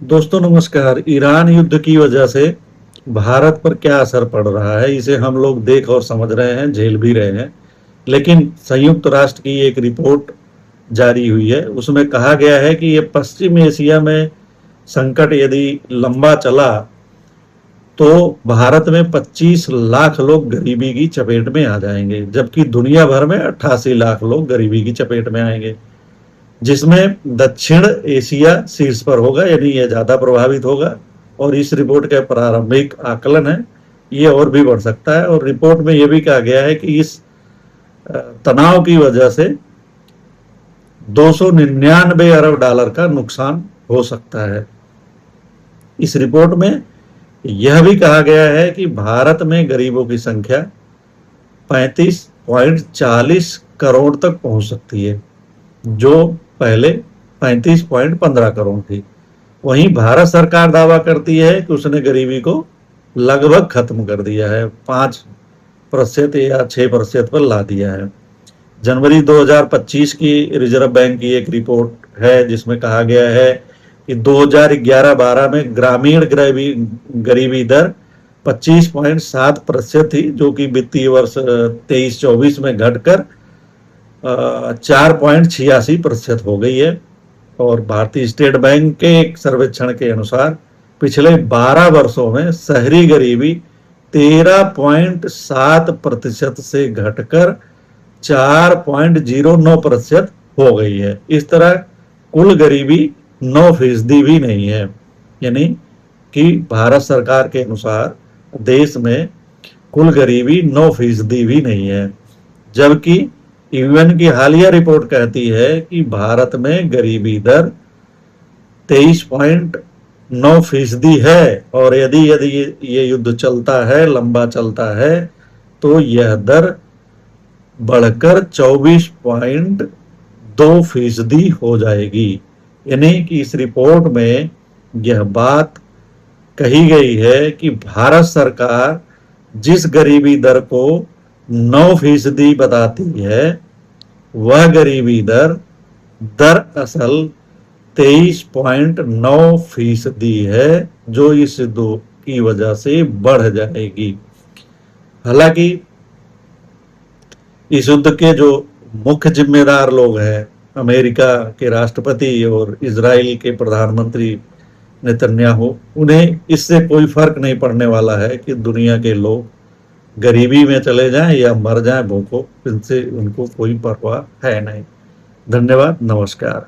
दोस्तों नमस्कार। ईरान युद्ध की वजह से भारत पर क्या असर पड़ रहा है, इसे हम लोग देख और समझ रहे हैं, झेल भी रहे हैं। लेकिन संयुक्त राष्ट्र की एक रिपोर्ट जारी हुई है, उसमें कहा गया है कि ये पश्चिम एशिया में संकट यदि लंबा चला तो भारत में 25 लाख लोग गरीबी की चपेट में आ जाएंगे, जबकि दुनिया भर में 88 लाख लोग गरीबी की चपेट में आएंगे, जिसमें दक्षिण एशिया शीर्ष पर होगा, यानी ये ज़्यादा प्रभावित होगा। और इस रिपोर्ट के प्रारंभिक आकलन है, ये और भी बढ़ सकता है। और रिपोर्ट में ये भी कहा गया है कि इस तनाव की वजह से 299 अरब डॉलर का नुकसान हो सकता है। इस रिपोर्ट में यह भी कहा गया है कि भारत में गरीबों की संख्या 35.40 करोड़ तक पहुंच सकती है, जो पहले 35.15 करोड़ थी। वहीं भारत सरकार दावा करती है कि उसने गरीबी को लगभग खत्म कर दिया है, 5% या 6% पर ला दिया है। जनवरी 2025 की रिजर्व बैंक की एक रिपोर्ट है, जिसमें कहा गया है कि 2011-12 में ग्रामीण गरीबी दर 25.7% थी, जो कि वित्तीय वर्ष 23-24 में घटकर 4.86% हो गई है। और भारतीय स्टेट बैंक के एक सर्वेक्षण के अनुसार पिछले 12 वर्षों में शहरी गरीबी 13.7% से घटकर 4.09% हो गई है। इस तरह कुल गरीबी 9% भी नहीं है, यानी कि भारत सरकार के अनुसार देश में कुल गरीबी 9% भी नहीं है। जबकि यूएन की हालिया रिपोर्ट कहती है कि भारत में गरीबी दर 23.9% है, और यदि यदि ये युद्ध चलता है, लंबा चलता है, तो यह दर बढ़कर 24.2% हो जाएगी। यानी कि इस रिपोर्ट में यह बात कही गई है कि भारत सरकार जिस गरीबी दर को 9% बताती है, वह गरीबी दर दरअसल 23.9% है, जो इस युद्ध की वजह से बढ़ जाएगी। हालांकि इस युद्ध के जो मुख्य जिम्मेदार लोग हैं, अमेरिका के राष्ट्रपति और इजराइल के प्रधानमंत्री नेतन्याहू, उन्हें इससे कोई फर्क नहीं पड़ने वाला है कि दुनिया के लोग गरीबी में चले जाएं या मर जाएं भूखों, इनसे उनको कोई परवाह है नहीं। धन्यवाद, नमस्कार।